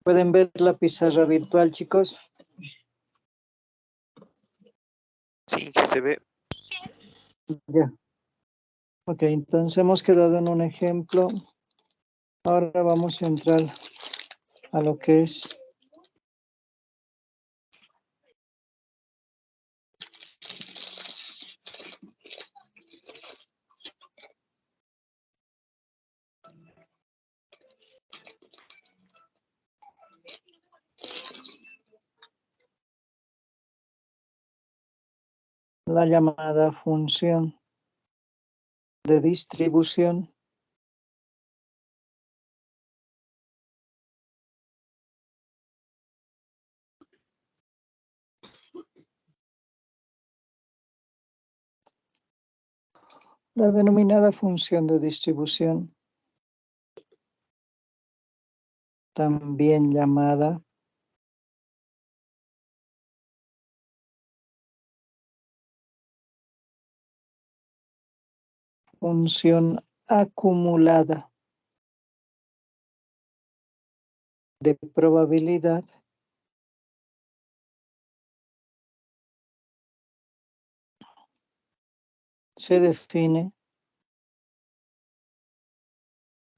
¿Pueden ver la pizarra virtual, chicos? Sí, sí se ve. Ya. Ok, entonces hemos quedado en un ejemplo. Ahora vamos a entrar a lo que es la llamada función de distribución. La denominada función de distribución, también llamada función acumulada de probabilidad, se define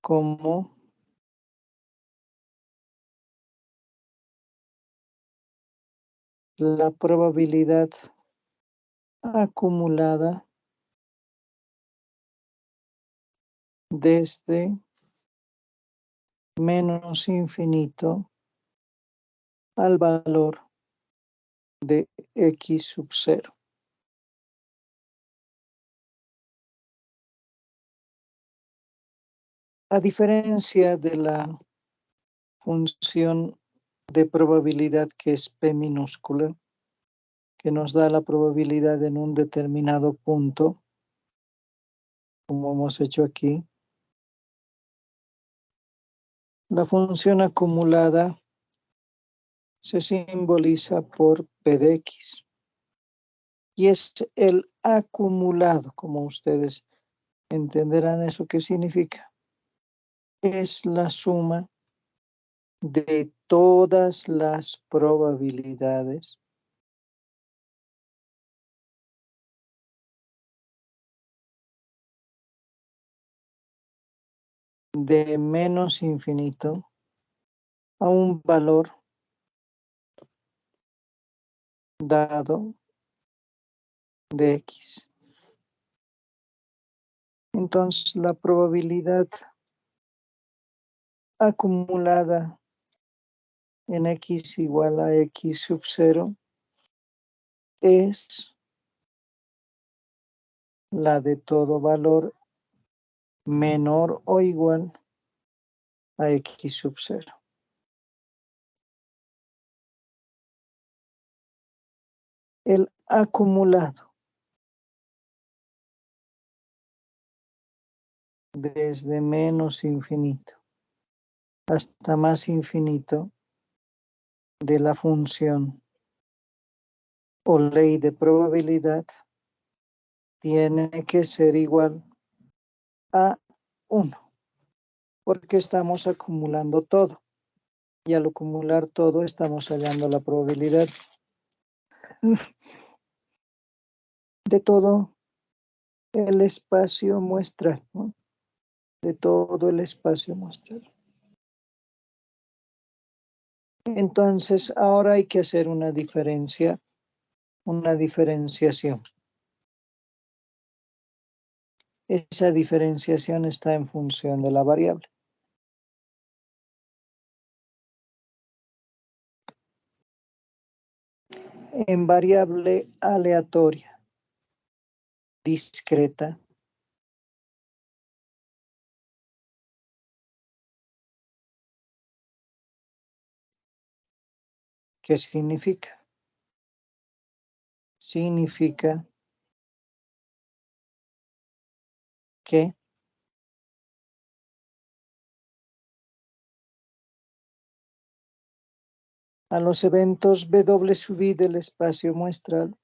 como la probabilidad acumulada desde menos infinito al valor de x sub 0. A diferencia de la función de probabilidad que es P minúscula, que nos da la probabilidad en un determinado punto, como hemos hecho aquí, la función acumulada se simboliza por P de x. Y es el acumulado, como ustedes entenderán eso qué significa. Es la suma de todas las probabilidades de menos infinito a un valor dado de x. Entonces, la probabilidad acumulada en x igual a x sub 0 es la de todo valor menor o igual a x sub 0. El acumulado desde menos infinito hasta más infinito de la función o ley de probabilidad tiene que ser igual a 1, porque estamos acumulando todo. Y al acumular todo estamos hallando la probabilidad de todo el espacio muestral, ¿no? De todo el espacio muestral. Entonces, ahora hay que hacer una diferenciación. Esa diferenciación está en función de la variable. En variable aleatoria, discreta, ¿qué significa? Significa que A los eventos W sub I del espacio muestral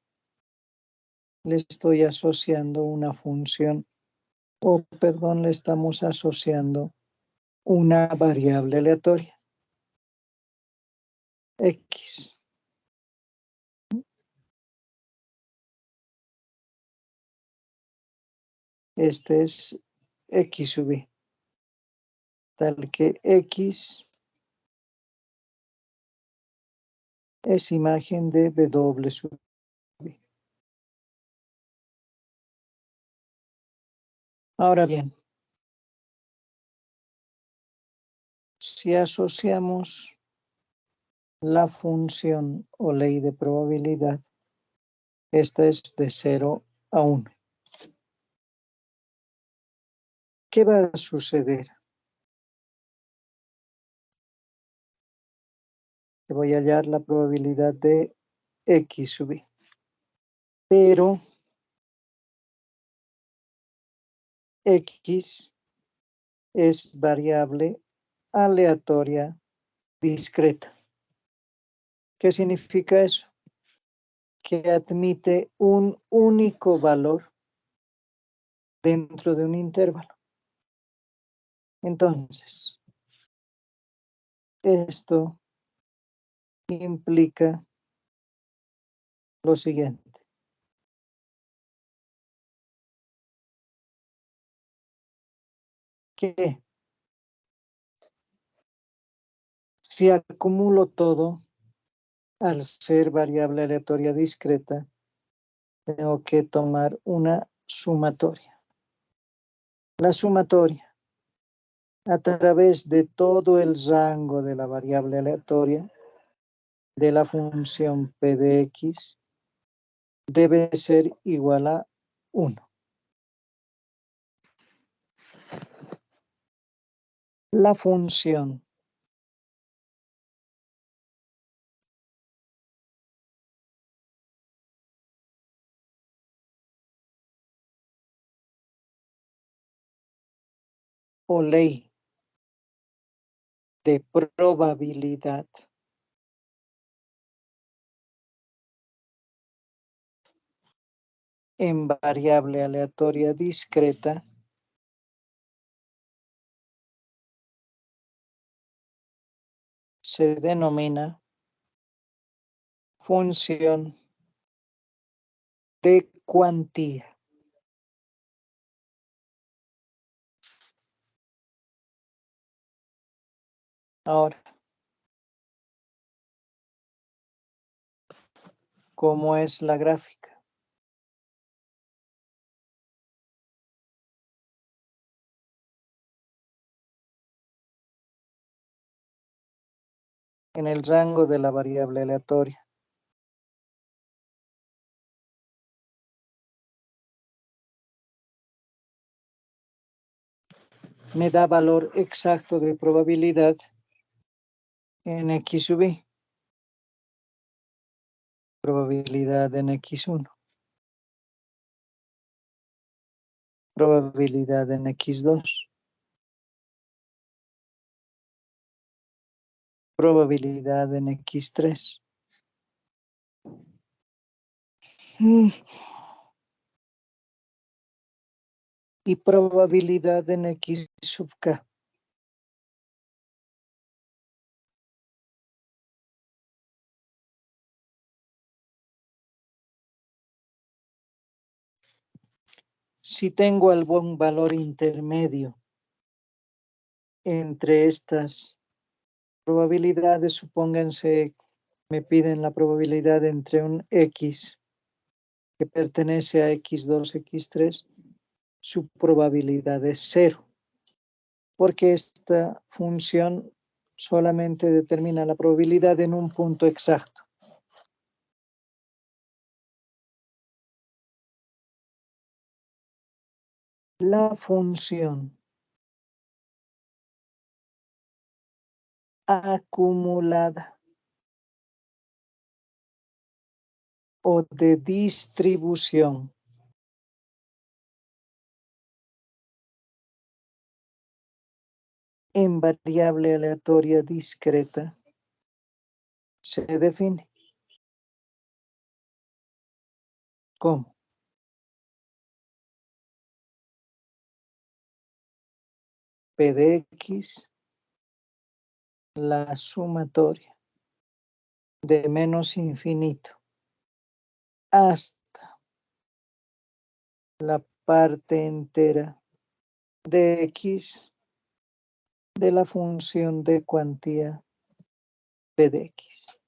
le estoy asociando una función, le estamos asociando una variable aleatoria, X. Este es X sub I, tal que X es imagen de W sub I. Ahora bien, si asociamos la función o ley de probabilidad, esta es de 0 a 1. ¿Qué va a suceder? Que voy a hallar la probabilidad de X sub I. Pero X es variable aleatoria discreta. ¿Qué significa eso? Que admite un único valor dentro de un intervalo. Entonces, esto implica lo siguiente. Que si acumulo todo, al ser variable aleatoria discreta, tengo que tomar una sumatoria. La sumatoria a través de todo el rango de la variable aleatoria de la función p de x debe ser igual a 1. La función o ley de probabilidad en variable aleatoria discreta se denomina función de cuantía. Ahora, ¿cómo es la gráfica? En el rango de la variable aleatoria. Me da valor exacto de probabilidad en X sub I. Probabilidad en X1. Probabilidad en X2. Probabilidad en X3. Y probabilidad en X sub K. Si tengo algún valor intermedio entre estas probabilidades, supónganse, me piden la probabilidad entre un X que pertenece a X2, X3, su probabilidad es 0, porque esta función solamente determina la probabilidad en un punto exacto. La función acumulada o de distribución en variable aleatoria discreta se define. ¿Cómo? P de X, la sumatoria de menos infinito hasta la parte entera de X de la función de cuantía P de X.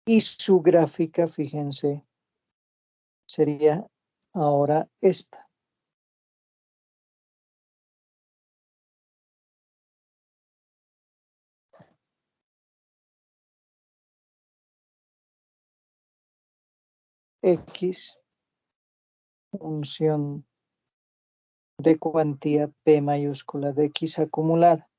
Y su gráfica, fíjense, sería ahora esta. X, función de cuantía P mayúscula de X acumulada.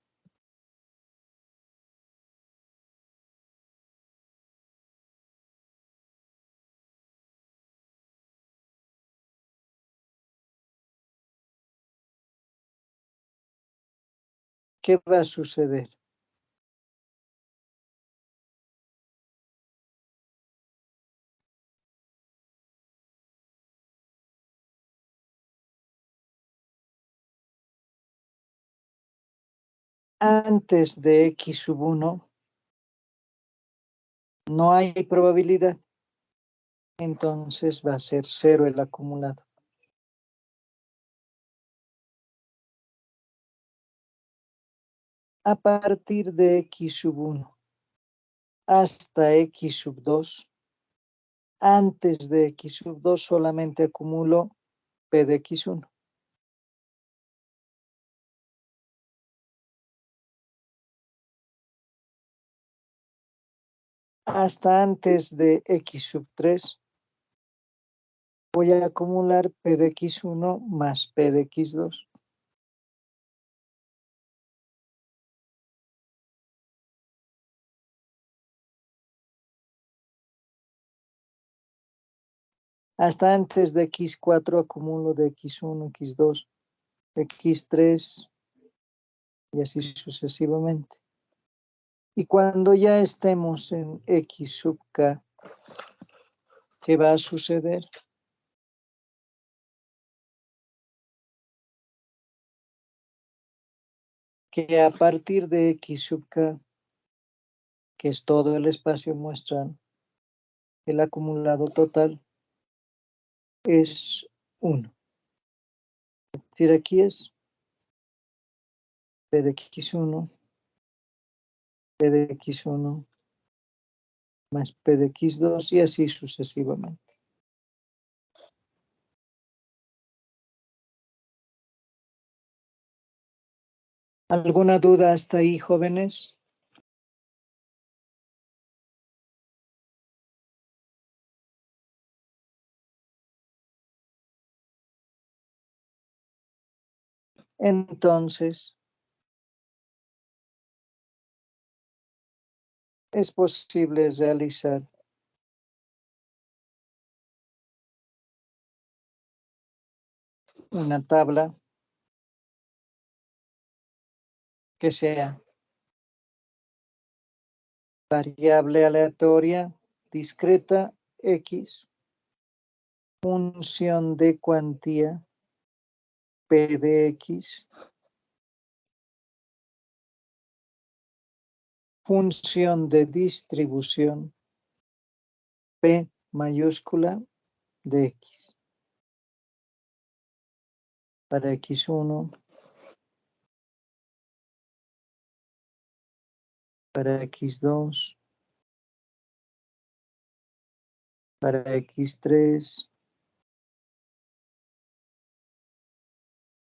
¿Qué va a suceder? Antes de X sub 1 no hay probabilidad. Entonces va a ser 0 el acumulado. A partir de X sub 1 hasta X sub 2, antes de X sub 2 solamente acumulo P de X1. Hasta antes de X sub 3 voy a acumular P de X1 más P de X2. Hasta antes de X4 acumulo de X1, X2, X3 y así sucesivamente. Y cuando ya estemos en X sub K, ¿qué va a suceder? Que a partir de X sub K, que es todo el espacio muestral, el acumulado total es 1. Es decir, aquí es P de X1, P de X1 más P de X2 y así sucesivamente. ¿Alguna duda hasta ahí, jóvenes? Entonces, es posible realizar una tabla que sea variable aleatoria, discreta, X, función de cuantía P de X, función de distribución P mayúscula de X. Para X1, para X2, para X3,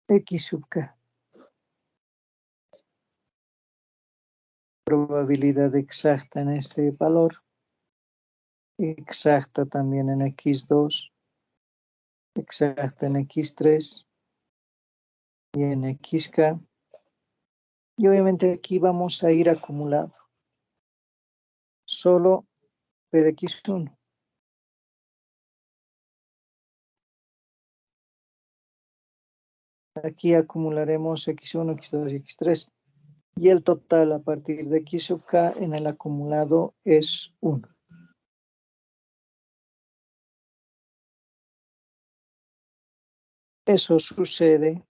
X sub K. Probabilidad exacta en este valor, exacta también en X2, exacta en X3 y en XK. Y obviamente aquí vamos a ir acumulando solo P de X1. Aquí acumularemos X1, X2 y X3. Y el total a partir de X sub K en el acumulado es 1. Eso sucede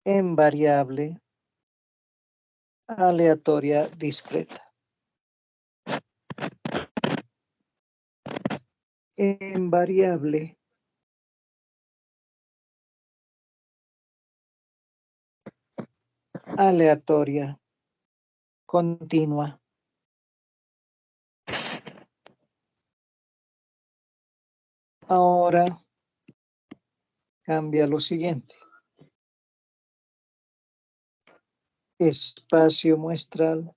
en variable aleatoria discreta. En variable aleatoria continua. Ahora cambia lo siguiente. Espacio muestral,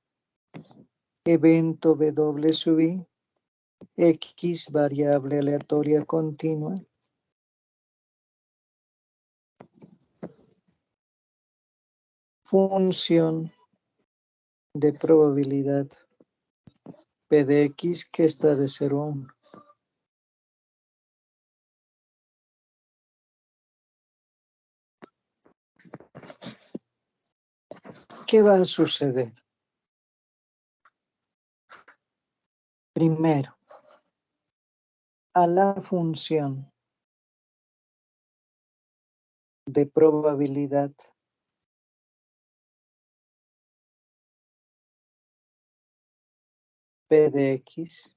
evento W sub I, X variable aleatoria continua. Función de probabilidad P de X que está de 0 a 1. ¿Qué va a suceder? Primero, a la función de probabilidad P de X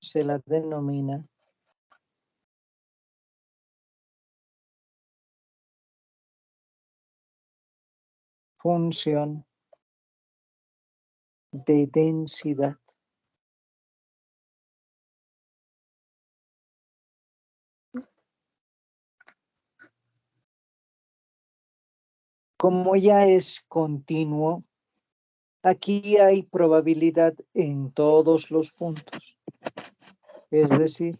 se la denomina función de densidad. Como ya es continuo, aquí hay probabilidad en todos los puntos. Es decir,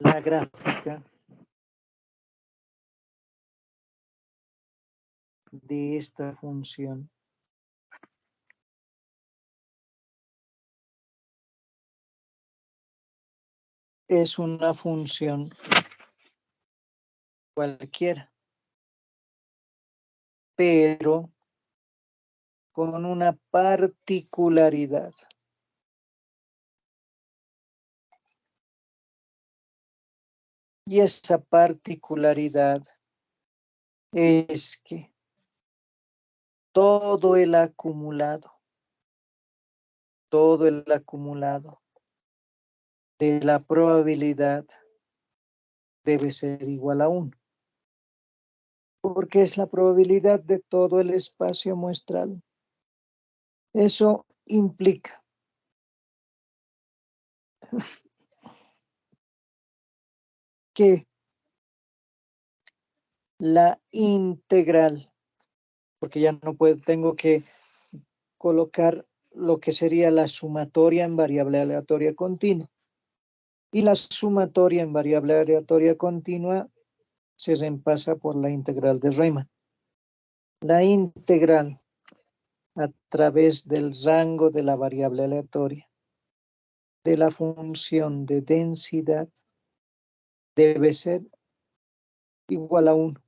la gráfica de esta función es una función cualquiera, pero con una particularidad. Y esa particularidad es que todo el acumulado de la probabilidad debe ser igual a 1, porque es la probabilidad de todo el espacio muestral. Eso implica que la integral, porque ya no puedo, tengo que colocar lo que sería la sumatoria en variable aleatoria continua. Y la sumatoria en variable aleatoria continua se reemplaza por la integral de Riemann. La integral a través del rango de la variable aleatoria de la función de densidad debe ser igual a 1.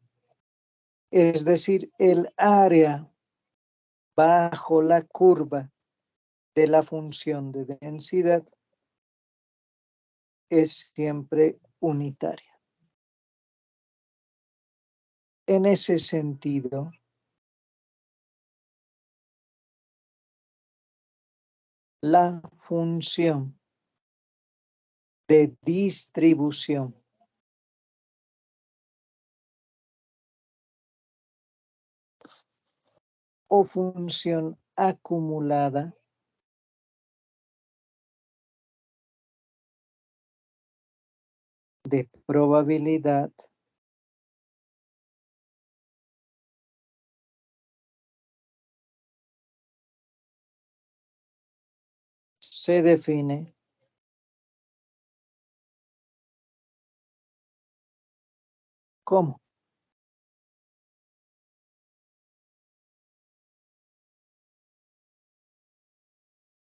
Es decir, el área bajo la curva de la función de densidad es siempre unitaria. En ese sentido, la función de distribución o función acumulada de probabilidad se define como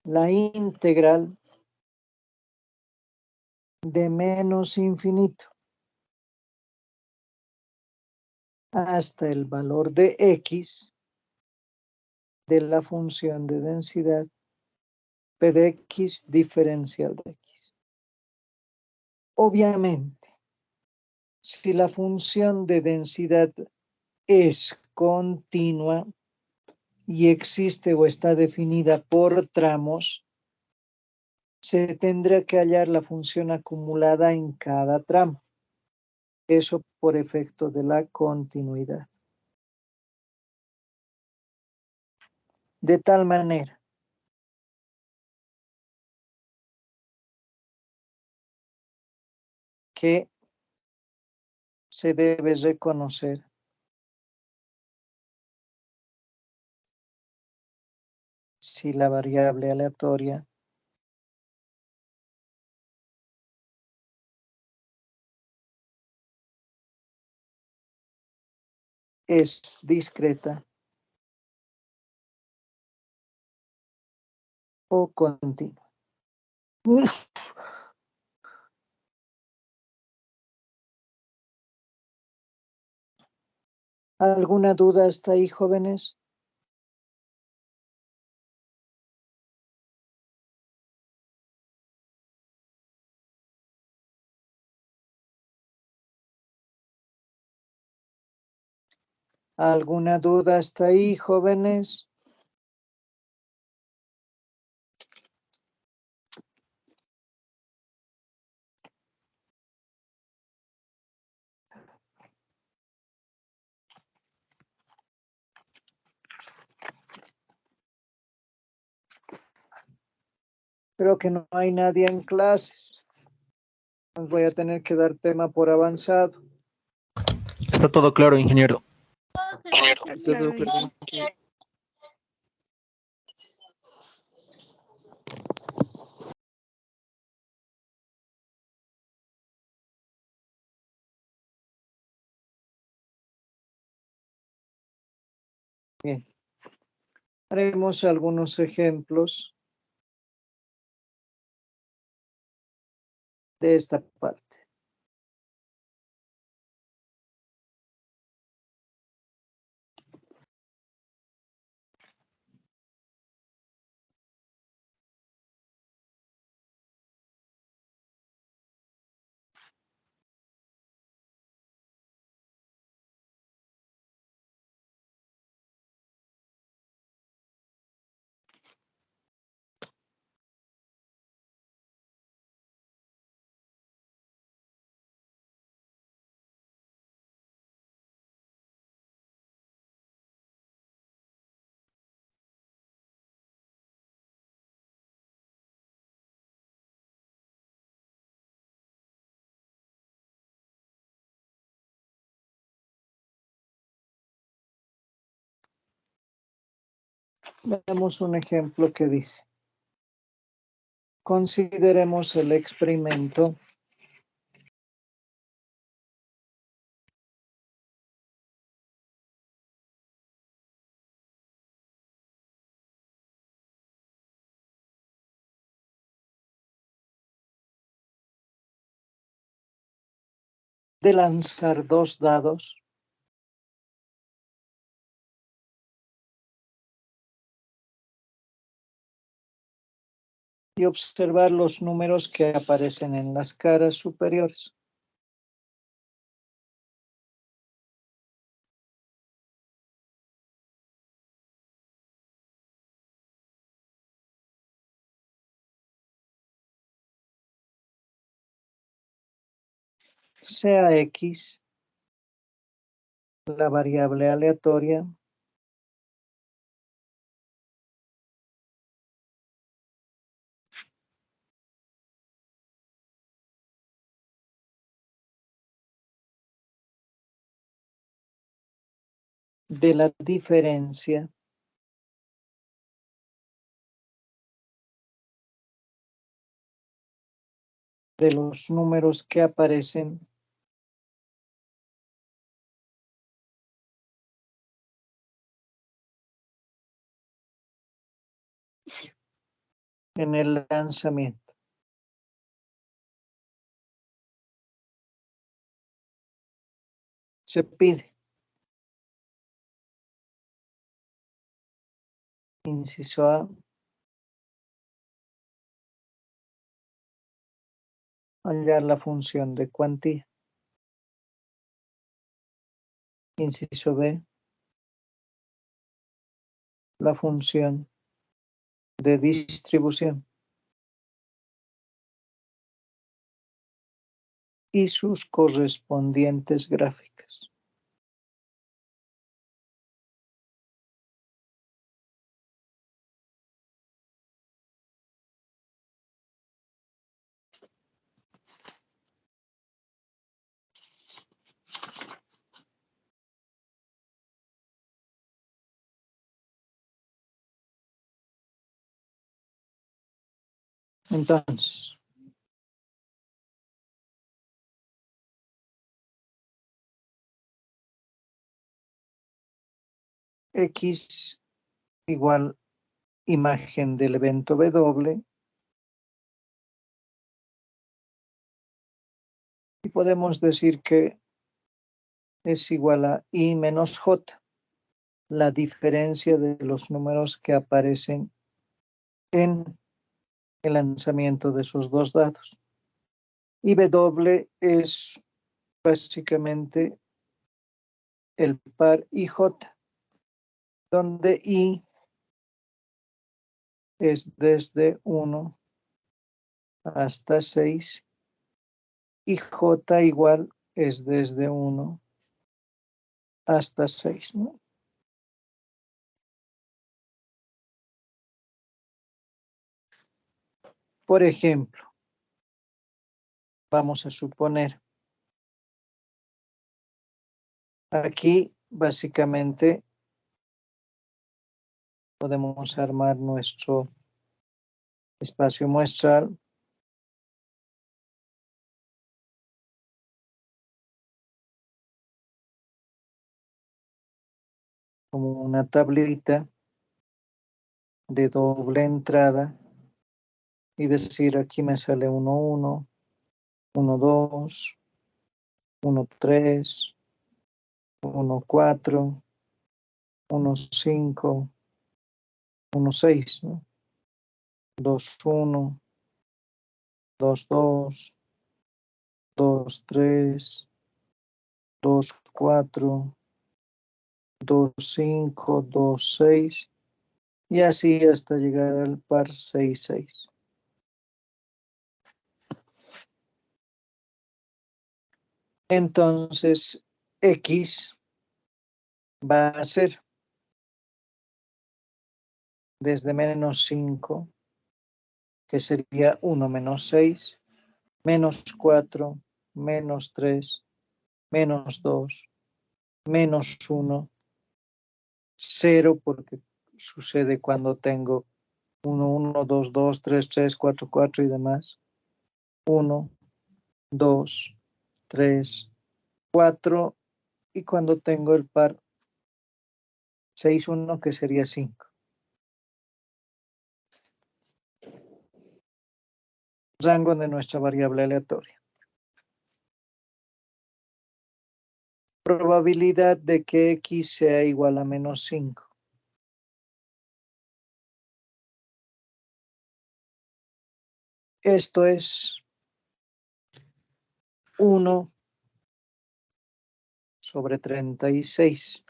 la integral de menos infinito hasta el valor de x de la función de densidad p de x diferencial de x. Obviamente, si la función de densidad es continua y existe o está definida por tramos, se tendrá que hallar la función acumulada en cada tramo. Eso por efecto de la continuidad. De tal manera que se debe reconocer si la variable aleatoria es discreta o continua. ¿Alguna duda hasta ahí, jóvenes? ¿Alguna duda hasta ahí, jóvenes? Creo que no hay nadie en clases. Voy a tener que dar tema por avanzado. Está todo claro, ingeniero. Está todo claro. Bien. Haremos algunos ejemplos de esta parte. Veamos un ejemplo que dice: consideremos el experimento de lanzar 2 dados y observar los números que aparecen en las caras superiores. Sea X la variable aleatoria de la diferencia de los números que aparecen en el lanzamiento. se pide. Inciso A. Hallar la función de cuantía. Inciso B. La función de distribución y sus correspondientes gráficas. Entonces, X igual imagen del evento W y podemos decir que es igual a I menos J, la diferencia de los números que aparecen en el lanzamiento de esos dos dados. Y W es básicamente el par IJ, donde I es desde 1 hasta 6 y J igual es desde 1 hasta 6, ¿no? Por ejemplo, vamos a suponer, aquí básicamente podemos armar nuestro espacio muestral como una tablita de doble entrada y decir aquí me sale 1, 1, 1, 2, 1, 3, 1, 4, 1, 5, 1, 6, ¿no? 2, 1, 2, 2, 2, 3, 2, 4, 2, 5, 2, 6 y así hasta llegar al par 6, 6. Entonces, X va a ser desde menos 5, que sería 1 menos 6, menos 4, menos 3, menos 2, menos 1, 0, porque sucede cuando tengo 1, 1, 2, 2, 3, 3, 4, 4 y demás. 1, 2, 3, 4 y cuando tengo el par 6, 1, que sería 5. Rango de nuestra variable aleatoria. Probabilidad de que X sea igual a menos 5. Esto es 1 sobre 36.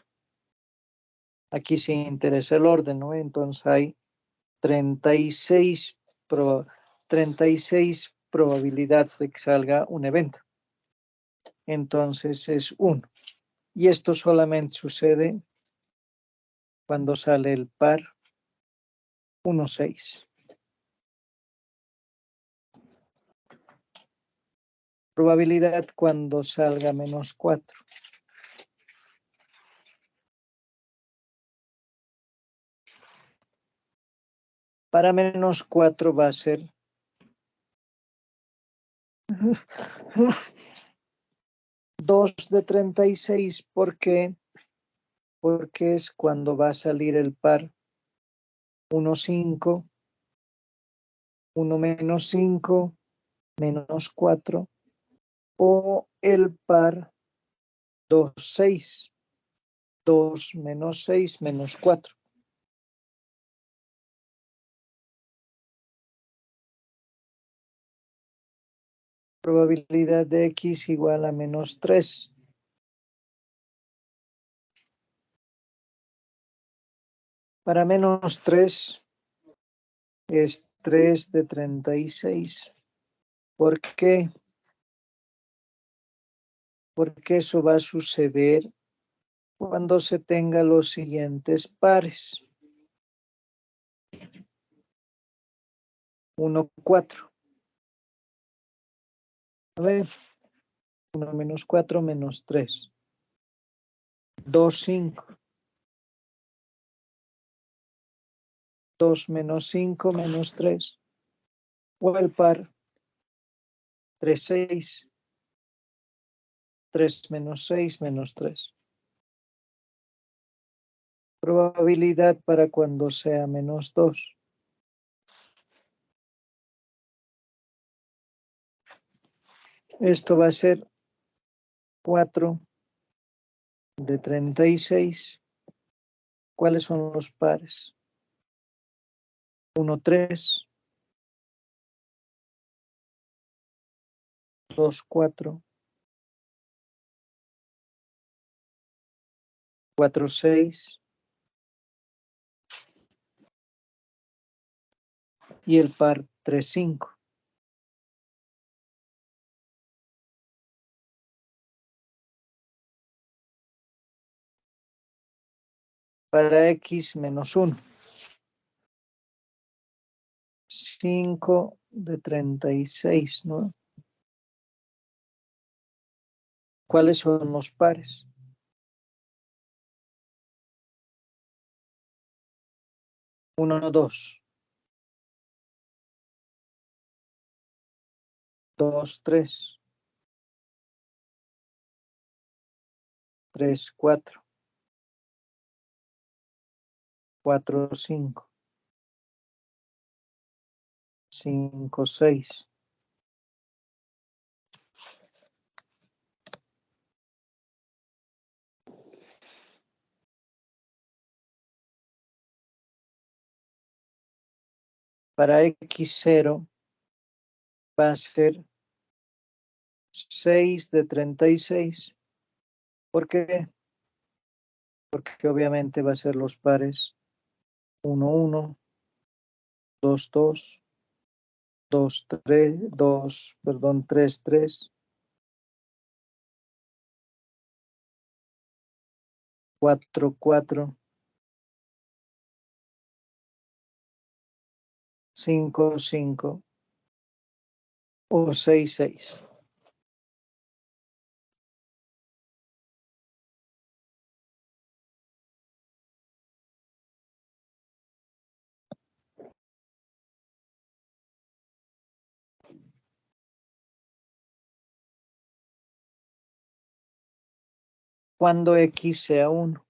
Aquí sí interesa el orden, ¿no? Entonces hay 36 probabilidades de que salga un evento. Entonces es 1. Y esto solamente sucede cuando sale el par 1, 6. Probabilidad cuando salga menos 4. Para menos 4 va a ser 2 de 36. ¿Por qué? Porque es cuando va a salir el par 1, 5, 1 menos 5, menos 4, o el par 2, 6. 2 menos 6 menos 4. Probabilidad de X igual a menos 3. Para menos 3 es 3 de 36. ¿Por qué? Porque eso va a suceder cuando se tenga los siguientes pares. 1, 4. A ver, 1 menos 4 menos 3. 2, 5. 2 menos 5 menos 3. O el par 3, 6. 3 menos 6 menos 3. Probabilidad para cuando sea menos 2. Esto va a ser 4 de 36. ¿Cuáles son los pares? 1, 3. 2, 4. 4, 6. Y el par 3, 5. Para X menos 1. 5 de 36, ¿no? ¿Cuáles son los pares? 1, 2. 2, 3. 3, 4. 4, 5. 5, 6. Para X0 va a ser 6 de 36. ¿Por qué? Porque obviamente va a ser los pares 1, 1, 2, 2, 2, 3, 2, perdón, 3, 3, 4, 4, 5, 5 o 6, 6. Cuando X sea 1.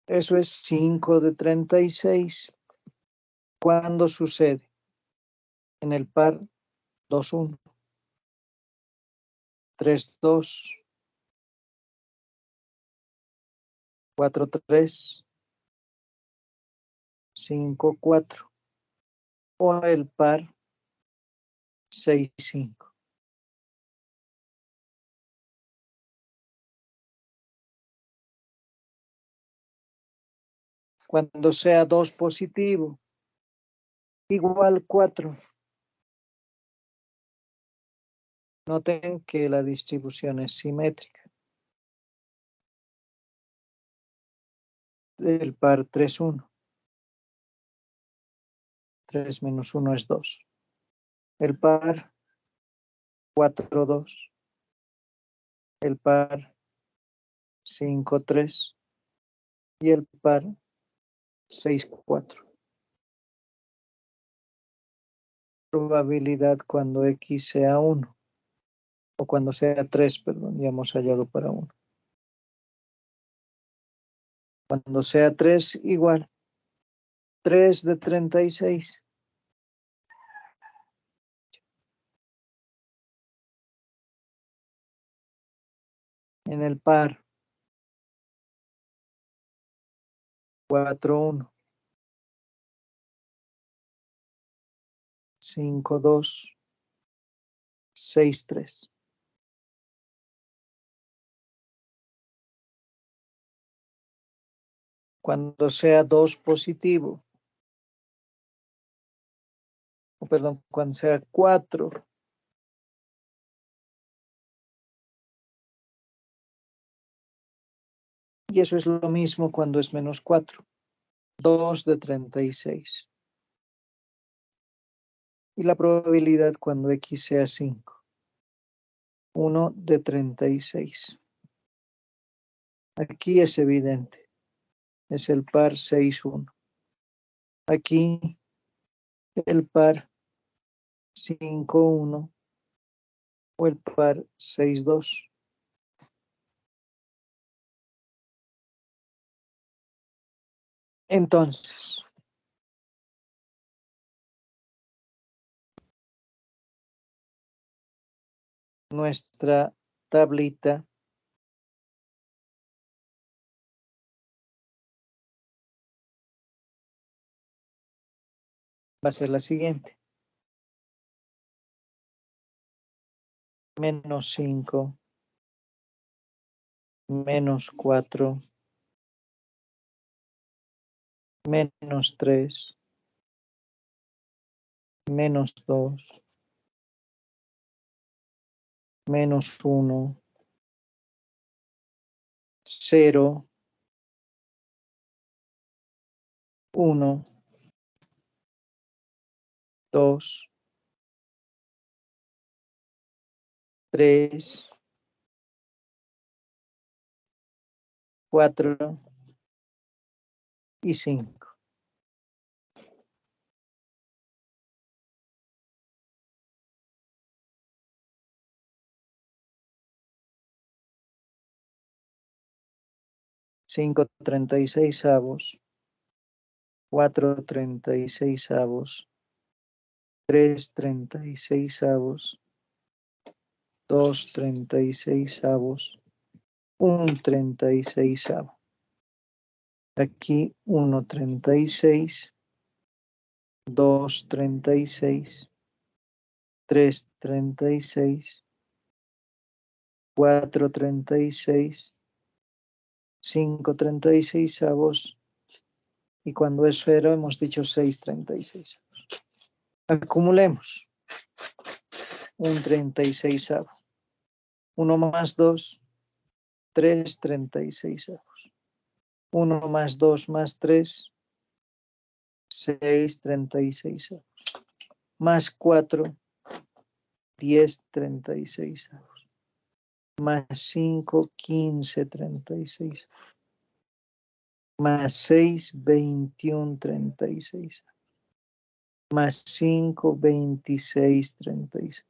Eso es 5 de 36. ¿Cuándo sucede? En el par 2, 1. 3, 2. 4, 3. 5, 4. O el par 6, 5. Cuando sea 2 positivo, igual 4. Noten que la distribución es simétrica. El par 3, 1. 3 menos 1 es 2. El par 4, 2. El par 5, 3. Y el par 6, 4. Probabilidad cuando X sea 1. O cuando sea 3, perdón, ya hemos hallado para 1. Cuando sea 3, igual. 3 de 36. En el par. 4, 1. 5, 2. 6, 3. Cuando sea 2 positivo, o perdón, cuando sea 4, y eso es lo mismo cuando es menos 4, 2 de 36. Y la probabilidad cuando X sea 5, 1 de 36. Aquí es evidente, es el par 6, 1. Aquí el par 5, 1 o el par 6, 2. Entonces, nuestra tablita va a ser la siguiente. Menos 5, menos 4, menos 3, menos 2, menos 1, 0, 1, 2, 3, 4 y 5. Cinco 36avos, 4 36avos, 3 36avos, 2 36avos, 1 36avo. Aquí 1 36, 2 36, 3 36, 4 36, 5 36avos, y cuando es 0 hemos dicho 6 36avos. Acumulemos. Un 36avo. 1 más 2, 3 36avos. 1 más 2 más 3, 6 36avos. Más 4, 10 36avos. Más 5, 15 36. Más 6, 21 36. Más 5, 26 36.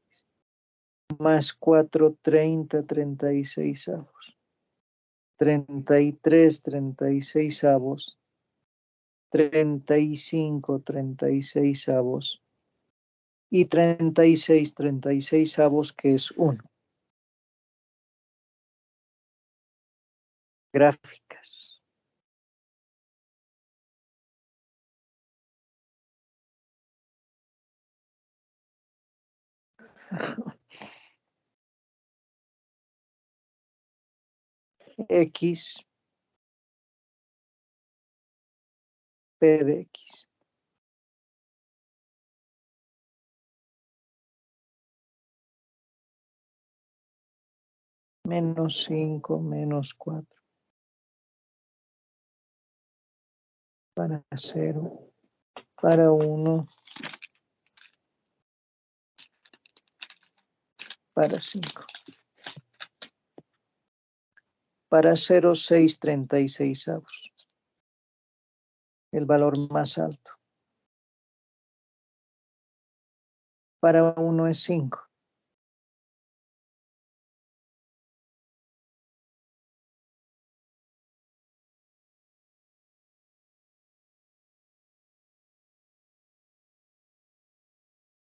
Más 4, 30 36avos. 33 36avos. 35 36avos. Y 36 36avos, que es 1. Gráficas. X, P de X. Menos 5, menos 4. Para 0, para 1, para 5. Para 0, 6 36avos. El valor más alto. Para 1 es 5.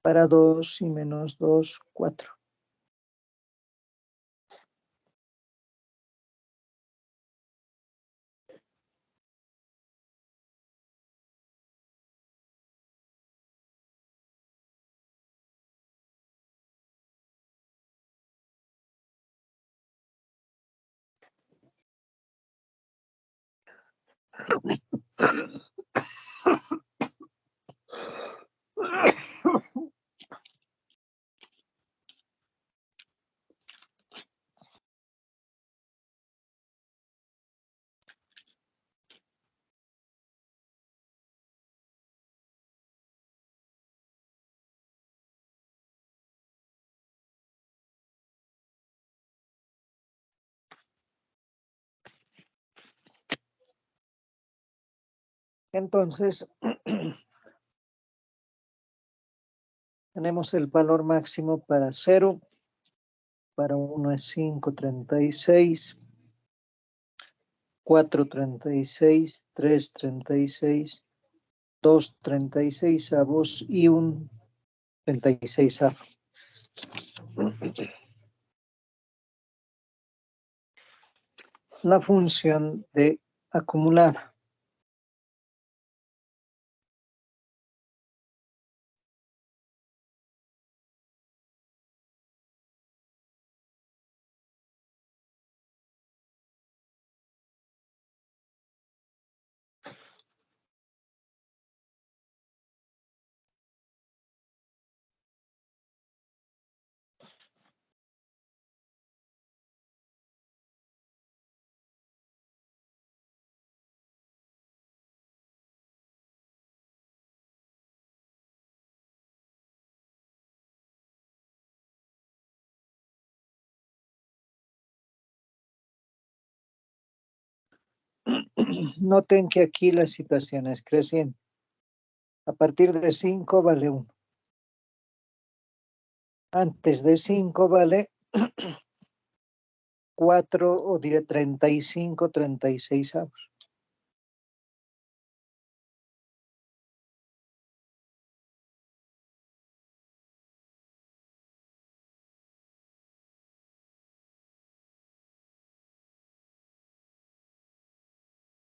para 2 y menos 2, 4. Entonces, tenemos el valor máximo para 0, para 1 es 5,36, 4,36, 3,36, 2,36 avos y 1,36 avos. La función de acumulada. Noten que aquí la situación es creciente. A partir de 5 vale 1. Antes de 5 vale 4 o diré 35, 36 avos.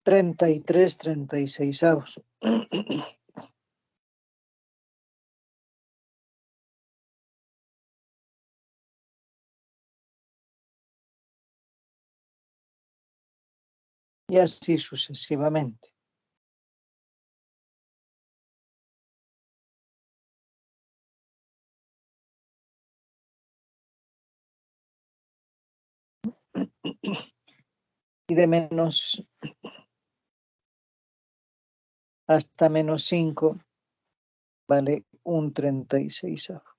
$33, 36 avos. Y así sucesivamente. Y de menos hasta menos 5 vale 1,36 avos.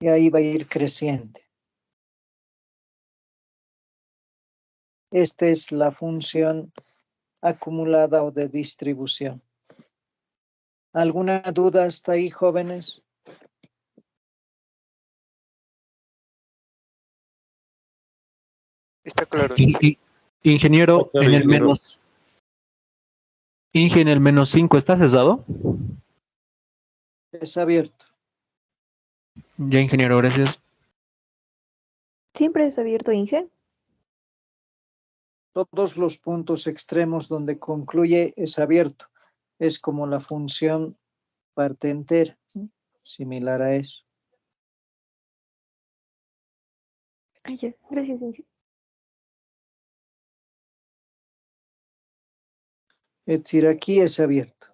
Y ahí va a ir creciente. Esta es la función acumulada o de distribución. ¿Alguna duda hasta ahí, jóvenes? Está claro. Ingeniero, en el menos. Inge, en el menos 5, ¿está cesado? Es abierto. Ya, ingeniero, gracias. ¿Siempre es abierto, Inge? Todos los puntos extremos donde concluye es abierto. Es como la función parte entera, similar a eso. Ay, ya, gracias, Inge. Es decir, aquí es abierto.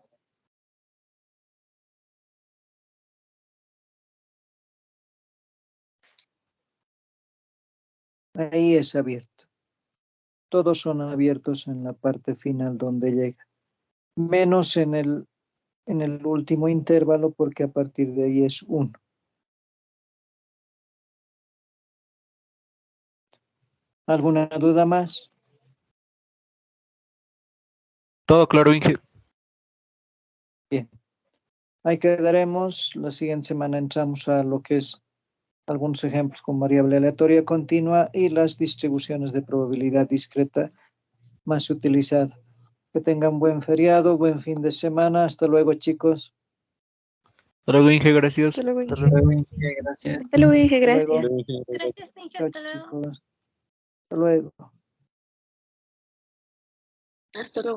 Ahí es abierto. Todos son abiertos en la parte final donde llega. Menos en el último intervalo porque a partir de ahí es 1. ¿Alguna duda más? Todo claro, Inge. Bien. Ahí quedaremos. La siguiente semana entramos a lo que es algunos ejemplos con variable aleatoria continua y las distribuciones de probabilidad discreta más utilizada. Que tengan buen feriado, buen fin de semana. Hasta luego, chicos. Hasta luego, Inge, gracias. Hasta luego, Hasta Inge. luego, Inge, gracias. Hasta luego, Inge, Hasta luego. gracias. Gracias, Inge. Chao, Hasta luego. chicos. Hasta luego. Hasta luego.